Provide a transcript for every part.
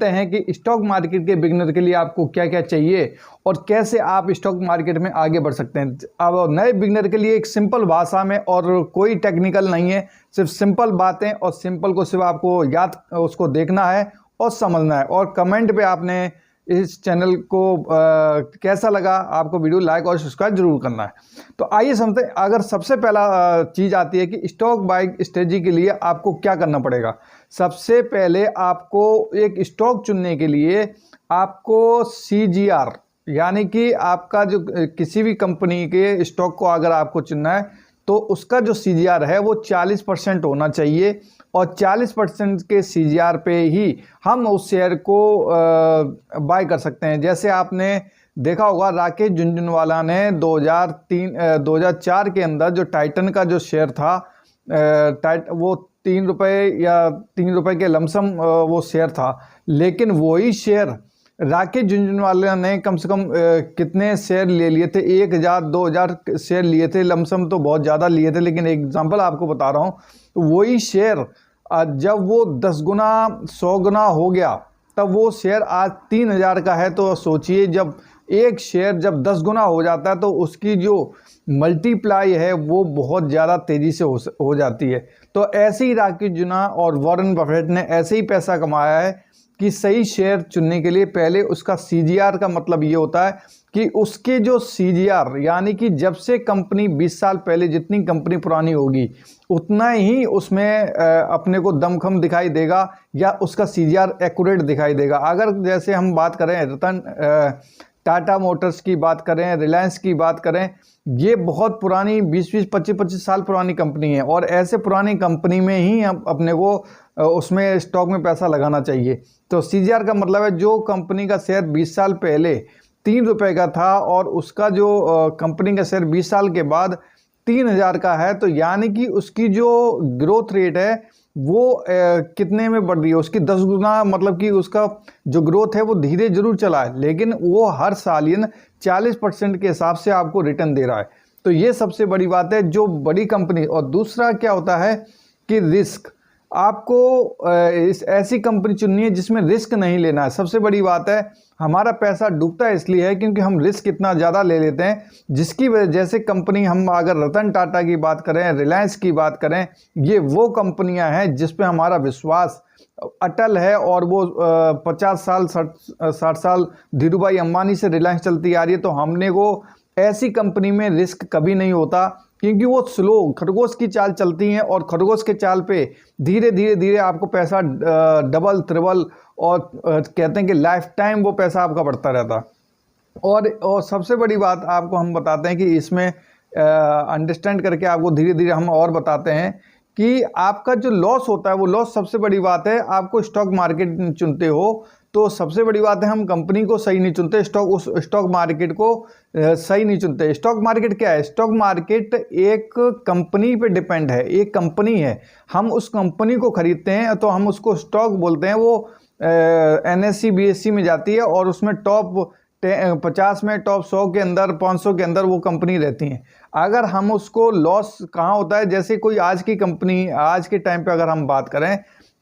हैं कि stock market के बिगिनर के लिए आपको क्या क्या चाहिए और कैसे आप स्टॉक मार्केट में आगे बढ़ सकते हैं। अब नए बिगिनर के लिए एक सिंपल भाषा में और कोई टेक्निकल नहीं है, सिर्फ सिंपल बातें और सिंपल को सिर्फ आपको याद उसको देखना है और समझना है। और कमेंट पे आपने इस चैनल को कैसा लगा, आपको वीडियो लाइक और सब्सक्राइब जरूर करना है। तो आइए समझते हैं। अगर सबसे पहला चीज़ आती है कि स्टॉक बाइंग स्ट्रेटजी के लिए आपको क्या करना पड़ेगा। सबसे पहले आपको एक स्टॉक चुनने के लिए आपको CGR यानी कि आपका जो किसी भी कंपनी के स्टॉक को अगर आपको चुनना है तो उसका जो CGR है वो 40% होना चाहिए और 40% के CGR पे ही हम उस शेयर को बाय कर सकते हैं। जैसे आपने देखा होगा राकेश झुनझुनवाला ने 2004 के अंदर जो टाइटन का जो शेयर था वो 3 रुपये या 3 रुपये के लमसम वो शेयर था, लेकिन वही शेयर राकेश झुनझुनवाला ने कम से कम कितने शेयर ले लिए थे, 1000 2000 शेयर लिए थे, लमसम तो बहुत ज़्यादा लिए थे, लेकिन एग्जांपल आपको बता रहा हूँ। तो वही शेयर जब वो 10 गुना 100 गुना हो गया तब वो शेयर आज 3000 का है। तो सोचिए जब एक शेयर जब 10 गुना हो जाता है तो उसकी जो मल्टीप्लाई है वो बहुत ज़्यादा तेज़ी से हो जाती है। तो ऐसे ही राकेश झुनझुना और वॉरेन बफेट ने ऐसे ही पैसा कमाया है कि सही शेयर चुनने के लिए पहले उसका CGR का मतलब ये होता है कि उसके जो CGR यानी कि जब से कंपनी 20 साल पहले जितनी कंपनी पुरानी होगी उतना ही उसमें अपने को दमखम दिखाई देगा या उसका CGR एक्यूरेट दिखाई देगा। अगर जैसे हम बात करें रतन टाटा मोटर्स की बात करें, रिलायंस की बात करें, ये बहुत पुरानी 20-20 25-25 साल पुरानी कंपनी है और ऐसे पुरानी कंपनी में ही हम अपने को उसमें स्टॉक में पैसा लगाना चाहिए। तो CGR का मतलब है जो कंपनी का शेयर 20 साल पहले 3 रुपये का था और उसका जो कंपनी का शेयर 20 साल के बाद 3000 का है, तो यानी कि उसकी जो ग्रोथ रेट है वो कितने में बढ़ रही है, उसकी 10 गुना, मतलब कि उसका जो ग्रोथ है वो धीरे जरूर चला है लेकिन वो हर साल 40% के हिसाब से आपको रिटर्न दे रहा है। तो ये सबसे बड़ी बात है जो बड़ी कंपनी। और दूसरा क्या होता है कि रिस्क, आपको इस ऐसी कंपनी चुननी है जिसमें रिस्क नहीं लेना है। सबसे बड़ी बात है हमारा पैसा डूबता है इसलिए है क्योंकि हम रिस्क इतना ज़्यादा ले लेते हैं, जिसकी वजह जैसे कंपनी हम अगर रतन टाटा की बात करें, रिलायंस की बात करें, ये वो कंपनियां हैं जिस पे हमारा विश्वास अटल है और वो 50 साल 60 साल धीरूभाई अंबानी से रिलायंस चलती आ रही है। तो हमने वो ऐसी कंपनी में रिस्क कभी नहीं होता क्योंकि वो स्लो खरगोश की चाल चलती हैं और खरगोश के चाल पे धीरे धीरे धीरे आपको पैसा डबल ट्रिबल और कहते हैं कि लाइफ टाइम वो पैसा आपका बढ़ता रहता। और सबसे बड़ी बात आपको हम बताते हैं कि इसमें अंडरस्टैंड करके आपको धीरे धीरे हम और बताते हैं कि आपका जो लॉस होता है वो लॉस सबसे बड़ी बात है। आपको स्टॉक मार्केट चुनते हो तो सबसे बड़ी बात है हम कंपनी को सही नहीं चुनते, उस स्टॉक मार्केट को सही नहीं चुनते। स्टॉक मार्केट क्या है? स्टॉक मार्केट एक कंपनी पे डिपेंड है, एक कंपनी है, हम उस कंपनी को खरीदते हैं तो हम उसको स्टॉक बोलते हैं। वो NSE BSE में जाती है और उसमें टॉप 50 में, टॉप 100 के अंदर, 500 के अंदर वो कंपनी रहती हैं। अगर हम उसको लॉस कहाँ होता है, जैसे कोई आज की कंपनी आज के टाइम पे अगर हम बात करें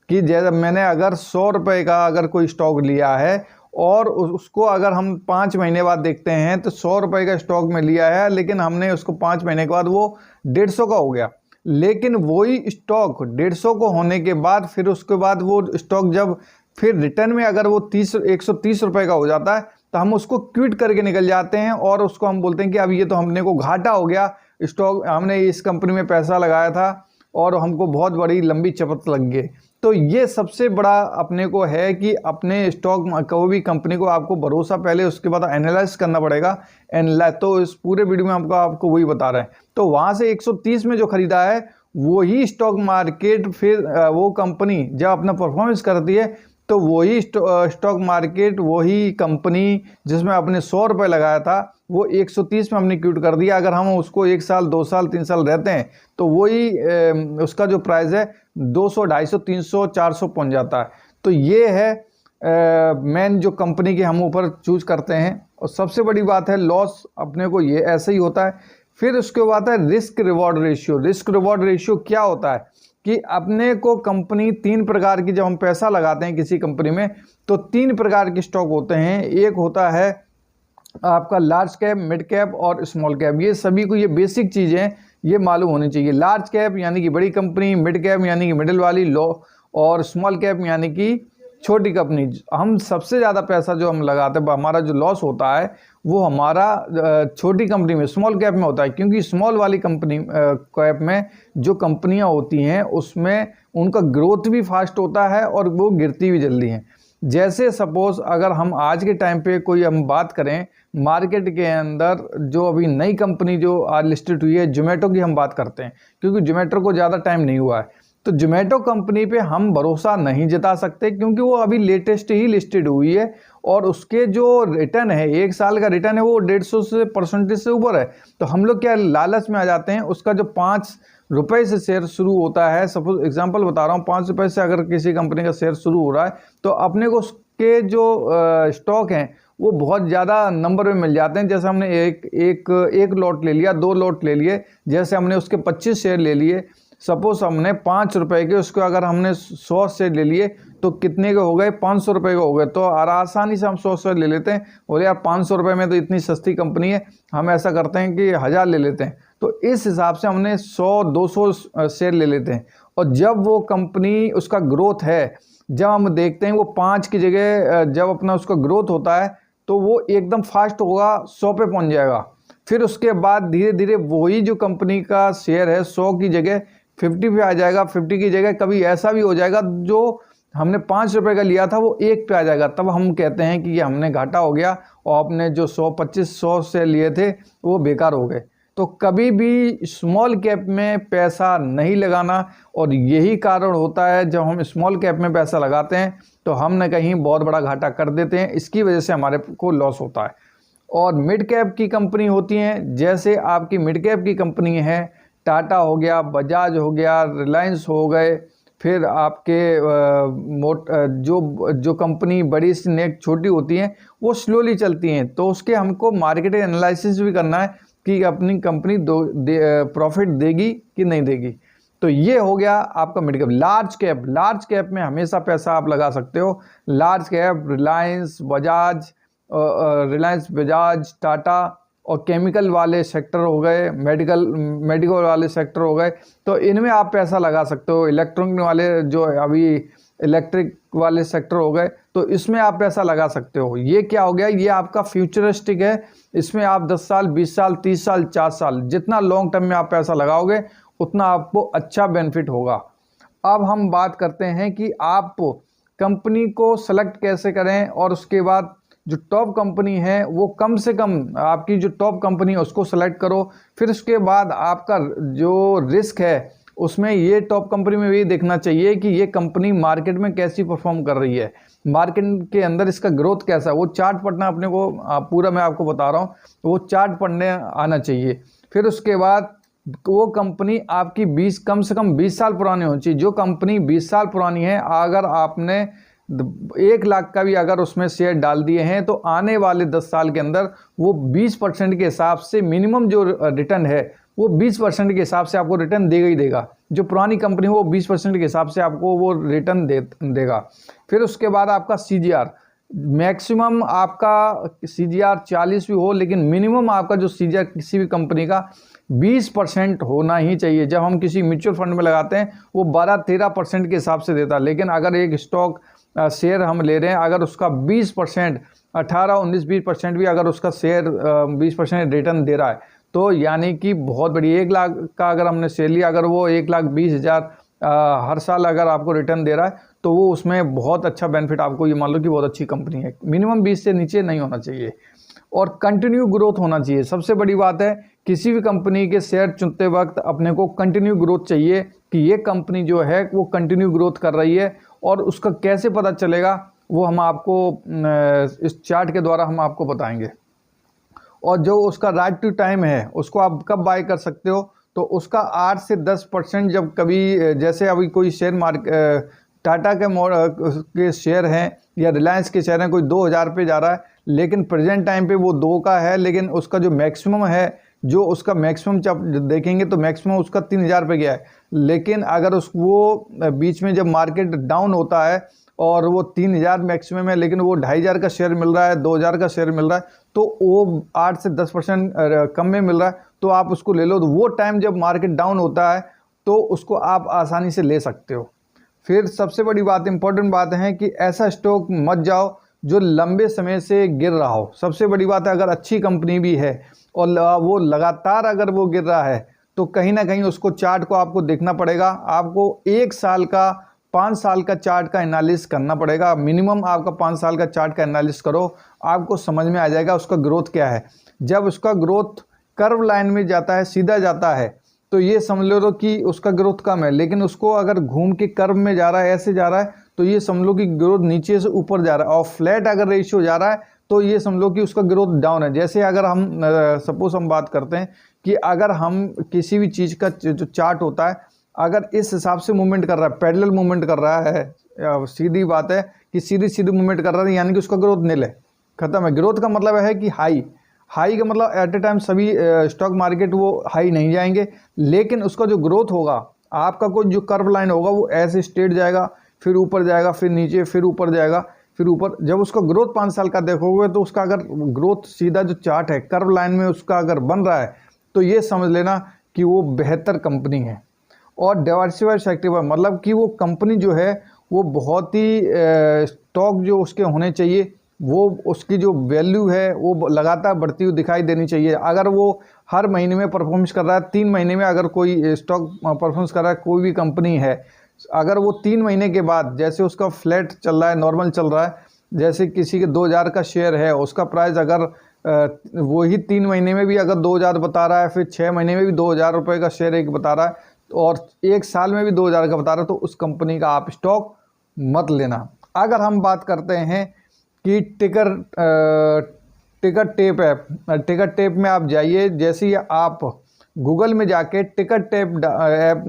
कि जैसे मैंने अगर 100 रुपये का अगर कोई स्टॉक लिया है और उसको अगर हम 5 महीने बाद देखते हैं तो 100 रुपये का स्टॉक में लिया है लेकिन हमने उसको 5 महीने के बाद वो 150 का हो गया। लेकिन वही स्टॉक 150 को होने के बाद फिर उसके बाद वो स्टॉक जब फिर रिटर्न में अगर वो 130 रुपये का हो जाता है तो हम उसको क्विट करके निकल जाते हैं और उसको हम बोलते हैं कि अब ये तो हमने को घाटा हो गया, स्टॉक हमने इस कंपनी में पैसा लगाया था और हमको बहुत बड़ी लंबी चपत लग गई। तो ये सबसे बड़ा अपने को है कि अपने स्टॉक कोई भी कंपनी को आपको भरोसा पहले उसके बाद एनालाइज करना पड़ेगा। तो इस पूरे वीडियो में आपको वही बता रहे हैं। तो वहाँ से 130 में जो खरीदा है वही स्टॉक मार्केट फिर वो कंपनी जब अपना परफॉर्मेंस करती है तो वही स्टॉक मार्केट वही कंपनी जिसमें आपने 100 रुपये लगाया था वो 130 में हमने क्विट कर दिया। अगर हम उसको 1 साल 2 साल 3 साल रहते हैं तो वही उसका जो प्राइस है 200 250 300 400 पहुंच जाता है। तो ये है मेन जो कंपनी के हम ऊपर चूज करते हैं। और सबसे बड़ी बात है लॉस अपने को ये ऐसे ही होता है। फिर उसके बाद है risk reward ratio. Risk reward ratio क्या होता है कि अपने को कंपनी 3 प्रकार की, जब हम पैसा लगाते हैं किसी कंपनी में तो 3 प्रकार के स्टॉक होते हैं। एक होता है आपका लार्ज कैप, मिड कैप और स्मॉल कैप। ये सभी को ये बेसिक चीज़ें ये मालूम होनी चाहिए। लार्ज कैप यानी कि बड़ी कंपनी, मिड कैप यानी कि मिडिल वाली लो, और स्मॉल कैप यानी कि छोटी कंपनी। हम सबसे ज़्यादा पैसा जो हम लगाते हैं, हमारा जो लॉस होता है वो हमारा छोटी कंपनी में, स्मॉल कैप में होता है, क्योंकि स्मॉल वाली कंपनी कैप में जो कंपनियां होती हैं उसमें उनका ग्रोथ भी फास्ट होता है और वो गिरती भी जल्दी हैं। जैसे सपोज अगर हम आज के टाइम पे कोई हम बात करें मार्केट के अंदर, जो अभी नई कंपनी जो आज लिस्टेड हुई है, जोमेटो की हम बात करते हैं, क्योंकि जोमेटो को ज़्यादा टाइम नहीं हुआ है, तो जोमेटो कंपनी पे हम भरोसा नहीं जता सकते, क्योंकि वो अभी लेटेस्ट ही लिस्टेड हुई है और उसके जो रिटर्न है, 1 साल का रिटर्न है वो 150% से ऊपर है। तो हम लोग क्या लालच में आ जाते हैं। उसका जो 5 रुपए से शेयर शुरू होता है, सपोज एग्जांपल बता रहा हूँ, 5 रुपए से अगर किसी कंपनी का शेयर शुरू हो रहा है तो अपने को उसके जो स्टॉक हैं वो बहुत ज़्यादा नंबर में मिल जाते हैं। जैसे हमने एक लॉट ले लिया, 2 लॉट ले लिए, जैसे हमने उसके 25 शेयर ले लिए, सपोज हमने 5 रुपए के, उसको अगर हमने 100 शेयर ले लिए तो कितने के हो गए, 500 रुपये के हो गए। तो आसानी से हम 100 शेयर ले लेते हैं, बोले यार 500 रुपये में तो इतनी सस्ती कंपनी है, हम ऐसा करते हैं कि 1000 ले लेते हैं। तो इस हिसाब से हमने 100-200 शेयर ले लेते हैं, और जब वो कंपनी उसका ग्रोथ है, जब हम देखते हैं वो 5 की जगह जब अपना उसका ग्रोथ होता है तो वो एकदम फास्ट होगा, 100 पे पहुंच जाएगा। फिर उसके बाद धीरे धीरे वही जो कंपनी का शेयर है 100 की जगह 50 पे आ जाएगा, 50 की जगह कभी ऐसा भी हो जाएगा जो हमने 5 रुपए का लिया था वो 1 पे आ जाएगा। तब हम कहते हैं कि ये हमने घाटा हो गया और अपने जो 100 से लिए थे वो बेकार हो गए। तो कभी भी स्मॉल कैप में पैसा नहीं लगाना, और यही कारण होता है जब हम स्मॉल कैप में पैसा लगाते हैं तो हम न कहीं बहुत बड़ा घाटा कर देते हैं, इसकी वजह से हमारे को लॉस होता है। और मिड कैप की कंपनी होती हैं, जैसे आपकी मिड कैप की कंपनी है, टाटा हो गया, बजाज हो गया, रिलायंस हो गए, फिर आपके जो कंपनी बड़ी से नेक छोटी होती हैं वो स्लोली चलती हैं, तो उसके हमको मार्केट एनालिसिस भी करना है कि अपनी कंपनी प्रॉफिट देगी कि नहीं देगी। तो ये हो गया आपका मिड कैप। लार्ज कैप में हमेशा पैसा आप लगा सकते हो। लार्ज कैप रिलायंस बजाज, टाटा, और केमिकल वाले सेक्टर हो गए, मेडिकल वाले सेक्टर हो गए, तो इनमें आप पैसा लगा सकते हो। इलेक्ट्रॉनिक वाले जो अभी इलेक्ट्रिक वाले सेक्टर हो गए, तो इसमें आप पैसा लगा सकते हो। ये क्या हो गया, ये आपका फ्यूचरिस्टिक है। इसमें आप 10 साल, 20 साल, 30 साल, 4 साल, जितना लॉन्ग टर्म में आप पैसा लगाओगे उतना आपको अच्छा बेनिफिट होगा। अब हम बात करते हैं कि आप कंपनी को सेलेक्ट कैसे करें, और उसके बाद जो टॉप कंपनी है वो कम से कम, आपकी जो टॉप कंपनी है उसको सेलेक्ट करो। फिर उसके बाद आपका जो रिस्क है उसमें ये टॉप कंपनी में भी देखना चाहिए कि ये कंपनी मार्केट में कैसी परफॉर्म कर रही है, मार्केट के अंदर इसका ग्रोथ कैसा है। वो चार्ट पढ़ना अपने को पूरा मैं आपको बता रहा हूँ, वो चार्ट पढ़ने आना चाहिए। फिर उसके बाद वो कंपनी आपकी कम से कम 20 साल पुरानी होनी चाहिए। जो कंपनी 20 साल पुरानी है, अगर आपने 1 लाख का भी अगर उसमें शेयर डाल दिए हैं तो आने वाले 10 साल के अंदर वो 20% के हिसाब से मिनिमम जो रिटर्न है वो 20% के हिसाब से आपको रिटर्न देगा ही देगा। जो पुरानी कंपनी हो वो 20% के हिसाब से आपको वो रिटर्न देगा। फिर उसके बाद आपका CGR, मैक्सिमम आपका CGR 40 भी हो, लेकिन मिनिमम आपका जो CGR किसी भी कंपनी का 20% होना ही चाहिए। जब हम किसी म्यूचुअल फंड में लगाते हैं वो 12-13% के हिसाब से देता है, लेकिन अगर एक स्टॉक शेयर हम ले रहे हैं, अगर उसका 20%, 18-19-20% भी अगर उसका शेयर 20% रिटर्न दे रहा है, तो यानी कि बहुत बड़ी। 1 लाख का अगर हमने शेयर लिया, अगर वो 1,20,000 हर साल अगर आपको रिटर्न दे रहा है, तो वो उसमें बहुत अच्छा बेनिफिट आपको, ये मान लो कि बहुत अच्छी कंपनी है। मिनिमम 20 से नीचे नहीं होना चाहिए, और कंटिन्यू ग्रोथ होना चाहिए। सबसे बड़ी बात है, किसी भी कंपनी के शेयर चुनते वक्त अपने को कंटिन्यू ग्रोथ चाहिए कि ये कंपनी जो है वो कंटिन्यू ग्रोथ कर रही है। और उसका कैसे पता चलेगा वो हम आपको इस चार्ट के द्वारा हम आपको बताएंगे। और जो उसका राइट टू टाइम है उसको आप कब बाय कर सकते हो, तो उसका 8 से 10% जब कभी, जैसे अभी कोई शेयर टाटा के शेयर हैं या रिलायंस के शेयर हैं, कोई 2000 पे जा रहा है, लेकिन प्रेजेंट टाइम पे वो 2 का है, लेकिन उसका जो मैक्सिमम है, जो उसका मैक्सिमम जब देखेंगे तो मैक्सिमम उसका 3000 पे गया है, लेकिन अगर वो बीच में जब मार्केट डाउन होता है और वो 3000 मैक्सिमम है, लेकिन वो 2500 का शेयर मिल रहा है, 2000 का शेयर मिल रहा है, तो वो 8 से 10% कम में मिल रहा है, तो आप उसको ले लो। तो वो टाइम जब मार्केट डाउन होता है तो उसको आप आसानी से ले सकते हो। फिर सबसे बड़ी बात, इंपॉर्टेंट बात है कि ऐसा स्टॉक मत जाओ जो लंबे समय से गिर रहा हो। सबसे बड़ी बात है, अगर अच्छी कंपनी भी है और वो लगातार अगर वो गिर रहा है तो कहीं ना कहीं उसको चार्ट को आपको देखना पड़ेगा। आपको 1 साल का, 5 साल का चार्ट का एनालिसिस करना पड़ेगा। मिनिमम आपका 5 साल का चार्ट का एनालिसिस करो, आपको समझ में आ जाएगा उसका ग्रोथ क्या है। जब उसका ग्रोथ कर्व लाइन में जाता है, सीधा जाता है, तो ये समझ लो कि उसका ग्रोथ कम है। लेकिन उसको अगर घूम के कर्व में जा रहा है, ऐसे जा रहा है, तो ये समझ लो कि ग्रोथ नीचे से ऊपर जा रहा है। और फ्लैट अगर रेशियो जा रहा है तो ये समझ लो कि उसका ग्रोथ डाउन है। जैसे अगर हम सपोज हम बात करते हैं कि अगर हम किसी भी चीज़ का जो चार्ट होता है, अगर इस हिसाब से मूवमेंट कर रहा है, पैरेलल मूवमेंट कर रहा है, सीधी बात है कि सीधी सीधी मूवमेंट कर रहा है, यानी कि उसका ग्रोथ नील है, खत्म है। ग्रोथ का मतलब है कि हाई का मतलब एट ए टाइम सभी स्टॉक मार्केट वो हाई नहीं जाएंगे, लेकिन उसका जो ग्रोथ होगा, आपका कोई जो कर्व लाइन होगा वो ऐसे स्ट्रेट जाएगा, फिर ऊपर जाएगा, फिर नीचे, फिर ऊपर जाएगा, फिर ऊपर। जब उसका ग्रोथ 5 साल का देखोगे तो उसका अगर ग्रोथ सीधा जो चार्ट है कर्व लाइन में उसका अगर बन रहा है, तो ये समझ लेना कि वो बेहतर कंपनी है। और डाइवर्सिफाइड सेक्टर, मतलब कि वो कंपनी जो है वो बहुत ही स्टॉक जो उसके होने चाहिए, वो उसकी जो वैल्यू है वो लगातार बढ़ती हुई दिखाई देनी चाहिए। अगर वो हर महीने में परफॉर्मेंस कर रहा है, 3 महीने में अगर कोई स्टॉक परफॉर्मेंस कर रहा है, कोई भी कंपनी है, अगर वो 3 महीने के बाद जैसे उसका फ्लैट चल रहा है, नॉर्मल चल रहा है, जैसे किसी के 2000 का शेयर है, उसका प्राइस अगर वही 3 महीने में भी अगर 2000 बता रहा है, फिर 6 महीने में भी 2000 रुपये का शेयर एक बता रहा है, और 1 साल में भी 2000 का बता रहा है, तो उस कंपनी का आप स्टॉक मत लेना। अगर हम बात करते हैं कि टिकट टेप में आप जाइए, जैसे ही आप गूगल में जाके टिकट टेप ऐप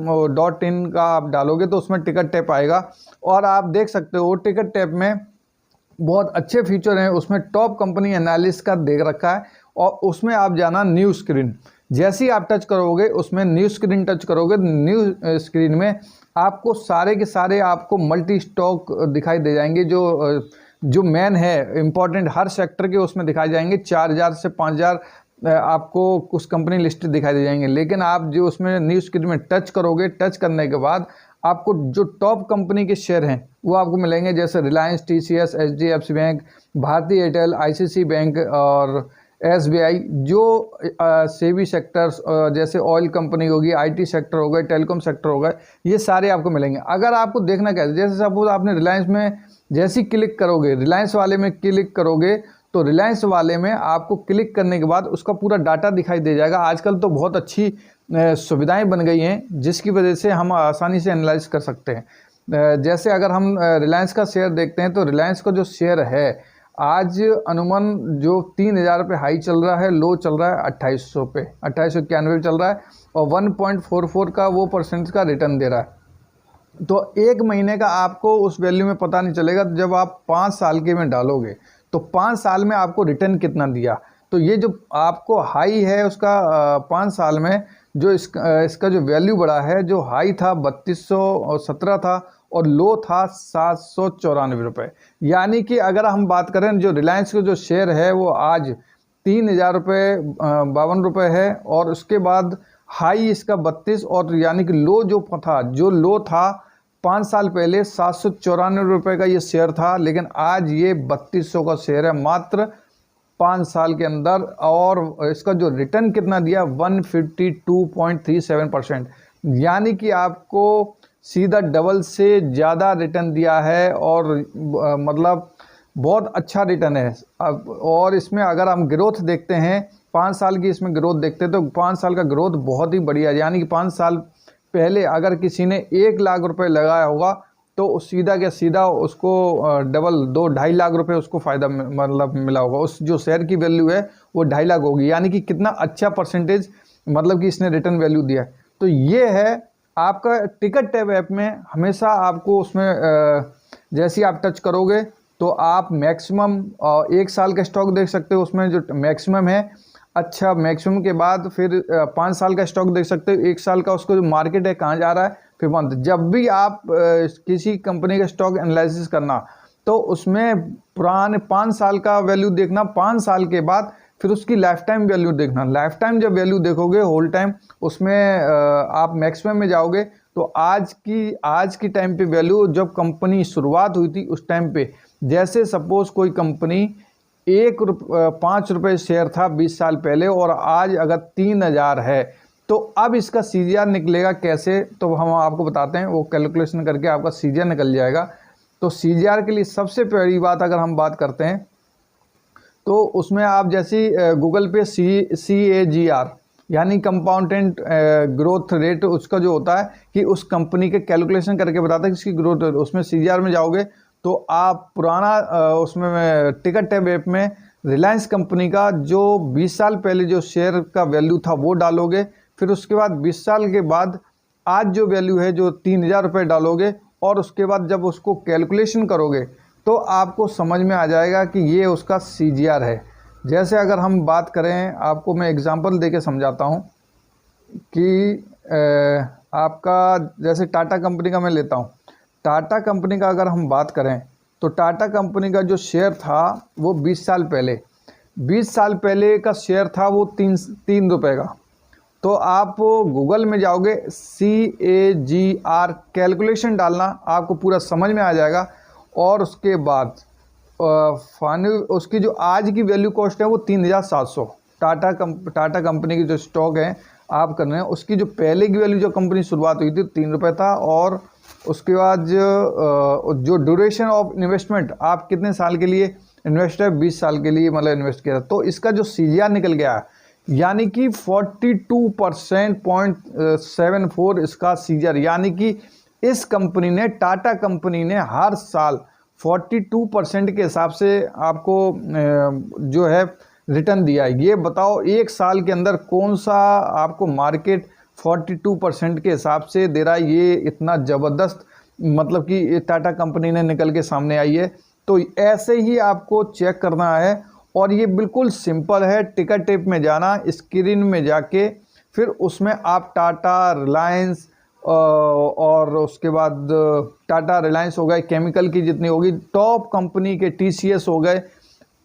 .in का आप डालोगे तो उसमें टिकट टेप आएगा, और आप देख सकते हो टिकट टेप में बहुत अच्छे फीचर हैं। उसमें टॉप कंपनी एनालिसिस का देख रखा है, और उसमें आप जाना न्यू स्क्रीन। जैसे ही आप टच करोगे, उसमें न्यू स्क्रीन टच करोगे, न्यू स्क्रीन में आपको सारे के सारे आपको मल्टी स्टॉक दिखाई दे जाएंगे, जो मेन है इंपॉर्टेंट हर सेक्टर के उसमें दिखाई जाएंगे। 4000 से 5000 आपको कुछ कंपनी लिस्ट दिखाई दे जाएंगे। लेकिन आप जो उसमें न्यू स्क्रीन में टच करोगे, टच करने के बाद आपको जो टॉप कंपनी के शेयर हैं वो आपको मिलेंगे, जैसे रिलायंस, TCS, HDFC बैंक, भारतीय एयरटेल, ICICI बैंक और SBI। जो सेवी सेक्टर्स जैसे ऑयल कंपनी होगी, IT सेक्टर हो गए, टेलीकॉम सेक्टर हो गए, ये सारे आपको मिलेंगे। अगर आपको देखना क्या है, जैसे सपोज आपने रिलायंस में जैसे ही क्लिक करोगे, रिलायंस वाले में क्लिक करोगे, तो रिलायंस वाले में आपको क्लिक करने के बाद उसका पूरा डाटा दिखाई दे जाएगा। आजकल तो बहुत अच्छी सुविधाएं बन गई हैं, जिसकी वजह से हम आसानी से एनालाइज कर सकते हैं। जैसे अगर हम रिलायंस का शेयर देखते हैं, तो रिलायंस का जो शेयर है आज अनुमान जो 3000 पे हाई चल रहा है, लो चल रहा है 2800 पे, 2891 चल रहा है, और 1.44 का वो % का रिटर्न दे रहा है। तो 1 महीने का आपको उस वैल्यू में पता नहीं चलेगा। जब आप 5 साल के में डालोगे तो 5 साल में आपको रिटर्न कितना दिया। तो ये जो आपको हाई है उसका 5 साल में जो इसका जो वैल्यू बढ़ा है, जो हाई था 3217 था और लो था 794 रुपये। यानी कि अगर हम बात करें, जो रिलायंस का जो शेयर है वो आज 3000 रुपये 52 रुपये है, और उसके बाद हाई इसका 32, और यानी कि लो जो लो था 5 साल पहले 794 रुपये का ये शेयर था, लेकिन आज ये 3200 का शेयर है मात्र 5 साल के अंदर। और इसका जो रिटर्न कितना दिया, 152.37%, यानी कि आपको सीधा डबल से ज़्यादा रिटर्न दिया है, और मतलब बहुत अच्छा रिटर्न है। और इसमें अगर हम ग्रोथ देखते हैं, 5 साल की इसमें ग्रोथ देखते हैं, तो 5 साल का ग्रोथ बहुत ही बढ़िया है। यानी कि 5 साल पहले अगर किसी ने 1 लाख रुपए लगाया होगा, तो सीधा क्या सीधा उसको डबल 2-2.5 लाख रुपए उसको फ़ायदा मतलब मिला होगा। उस जो शेयर की वैल्यू है वो 2.5 लाख होगी। यानी कि कितना अच्छा % मतलब कि इसने रिटर्न वैल्यू दिया है। तो ये है आपका टिकट टैब ऐप में। हमेशा आपको उसमें जैसे ही आप टच करोगे तो आप मैक्सिमम 1 साल का स्टॉक देख सकते हो। उसमें जो मैक्सिमम है अच्छा मैक्सिमम के बाद फिर 5 साल का स्टॉक देख सकते हो, 1 साल का उसको जो मार्केट है कहाँ जा रहा है, फिर मंथ। जब भी आप किसी कंपनी का स्टॉक एनालिसिस करना तो उसमें पुराने 5 साल का वैल्यू देखना, 5 साल के बाद फिर उसकी लाइफ टाइम वैल्यू देखना। लाइफ टाइम जब वैल्यू देखोगे होल टाइम, उसमें आप मैक्सिमम में जाओगे तो आज की टाइम पे वैल्यू, जब कंपनी शुरुआत हुई थी उस टाइम पे, जैसे सपोज कोई कंपनी 5 रुपये शेयर था 20 साल पहले और आज अगर 3000 है, तो अब इसका सीजीआर निकलेगा कैसे, तो हम आपको बताते हैं। वो कैलकुलेशन करके आपका सीजीआर निकल जाएगा। तो सीजीआर के लिए सबसे पहली बात अगर हम बात करते हैं तो उसमें आप जैसी गूगल पे CAGR यानी कंपाउंडेड ग्रोथ रेट, उसका जो होता है कि उस कंपनी के कैलकुलेशन करके बताता है कि इसकी ग्रोथ रेट, उसमें सीजीआर में जाओगे तो आप पुराना उसमें टिकट टैब ऐप में रिलायंस कंपनी का जो 20 साल पहले जो शेयर का वैल्यू था वो डालोगे। फिर उसके बाद 20 साल के बाद आज जो वैल्यू है जो 3000 रुपये डालोगे, और उसके बाद जब उसको कैलकुलेशन करोगे तो आपको समझ में आ जाएगा कि ये उसका सीजीआर है। जैसे अगर हम बात करें, आपको मैं एग्जांपल देके समझाता हूँ कि आपका जैसे टाटा कंपनी का मैं लेता हूँ। टाटा कंपनी का अगर हम बात करें तो टाटा कंपनी का जो शेयर था वो 20 साल पहले का शेयर था वो 3 रुपये का। तो आप गूगल में जाओगे, CAGR कैलकुलेशन डालना, आपको पूरा समझ में आ जाएगा। और उसके बाद उसकी जो आज की वैल्यू कॉस्ट है वो 3700। टाटा कंपनी की जो स्टॉक है आप कर रहे हैं, उसकी जो पहले की वैल्यू जो कंपनी शुरुआत हुई थी 3 रुपये था। और उसके बाद जो ड्यूरेशन ऑफ इन्वेस्टमेंट, आप कितने साल के लिए इन्वेस्ट है, 20 साल के लिए मतलब इन्वेस्ट किया, तो इसका जो सीजीआर निकल गया यानी कि 42.74 इसका सीजीआर, यानी कि इस कंपनी ने, टाटा कंपनी ने हर साल 42% के हिसाब से आपको जो है रिटर्न दिया है। ये बताओ एक साल के अंदर कौन सा आपको मार्केट 42% के हिसाब से दे रहा है। ये इतना ज़बरदस्त मतलब कि टाटा कंपनी ने निकल के सामने आई है। तो ऐसे ही आपको चेक करना है, और ये बिल्कुल सिंपल है। टिकट टिप में जाना, स्क्रीन में जाके फिर उसमें आप टाटा, रिलायंस और उसके बाद टाटा, रिलायंस हो गए, केमिकल की जितनी होगी टॉप कंपनी के TCS हो गए,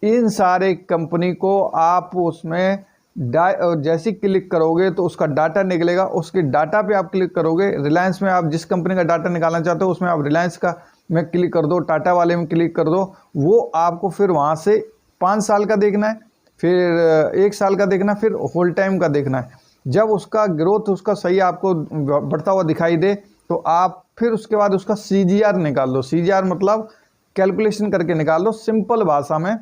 इन सारे कंपनी को आप उसमें जैसे क्लिक करोगे तो उसका डाटा निकलेगा। उसके डाटा पे आप क्लिक करोगे, रिलायंस में आप जिस कंपनी का डाटा निकालना चाहते हो उसमें आप रिलायंस का में क्लिक कर दो, टाटा वाले में क्लिक कर दो। वो आपको फिर वहाँ से 5 साल का देखना है, फिर 1 साल का देखना है, फिर होल टाइम का देखना है। जब उसका ग्रोथ उसका सही आपको बढ़ता हुआ दिखाई दे तो आप फिर उसके बाद उसका CGR निकाल लो। CGR मतलब कैलकुलेशन करके निकाल लो सिंपल भाषा में।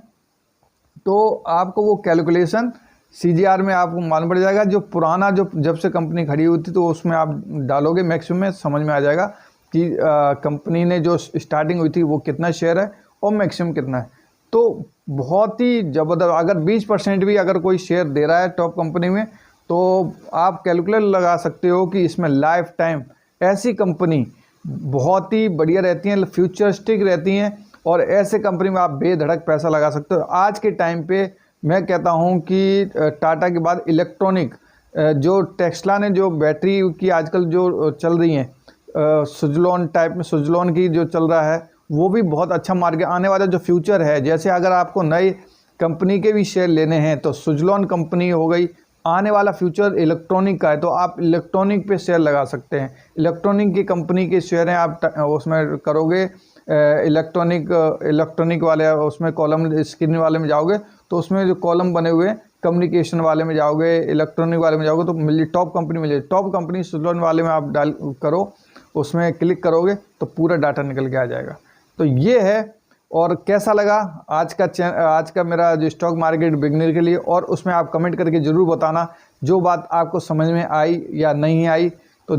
तो आपको वो कैलकुलेशन CGR में आपको मालूम पड़ जाएगा। जो पुराना जो जब से कंपनी खड़ी हुई थी तो उसमें आप डालोगे, मैक्सिमम में समझ में आ जाएगा कि कंपनी ने जो स्टार्टिंग हुई थी वो कितना शेयर है और मैक्सिमम कितना है। तो बहुत ही ज़बरदस्त, अगर 20% भी अगर कोई शेयर दे रहा है टॉप कंपनी में तो आप कैलकुलेटर लगा सकते हो कि इसमें लाइफ टाइम ऐसी कंपनी बहुत ही बढ़िया रहती हैं, फ्यूचरिस्टिक रहती हैं, और ऐसे कंपनी में आप बेधड़क पैसा लगा सकते हो। आज के टाइम पे मैं कहता हूं कि टाटा के बाद इलेक्ट्रॉनिक जो टेस्ला ने जो बैटरी की आजकल जो चल रही हैं सुजलॉन टाइप में, सुजलॉन की जो चल रहा है वो भी बहुत अच्छा मार्केट आने वाला जो फ्यूचर है। जैसे अगर आपको नई कंपनी के भी शेयर लेने हैं तो सुजलॉन कंपनी हो गई, आने वाला फ्यूचर इलेक्ट्रॉनिक का है तो आप इलेक्ट्रॉनिक पे शेयर लगा सकते हैं। इलेक्ट्रॉनिक की कंपनी के शेयर हैं, आप उसमें करोगे इलेक्ट्रॉनिक वाले उसमें कॉलम स्क्रीन वाले में जाओगे तो उसमें जो कॉलम बने हुए हैं कम्युनिकेशन वाले में जाओगे, इलेक्ट्रॉनिक वाले में जाओगे तो मिल टॉप कंपनी मिल जाए। टॉप कंपनी सुजलॉन वाले में आप डाल करो, उसमें क्लिक करोगे तो पूरा डाटा निकल के आ जाएगा। तो ये है। और कैसा लगा आज का मेरा जो स्टॉक मार्केट बिगनर के लिए, और उसमें आप कमेंट करके ज़रूर बताना जो बात आपको समझ में आई या नहीं आई। तो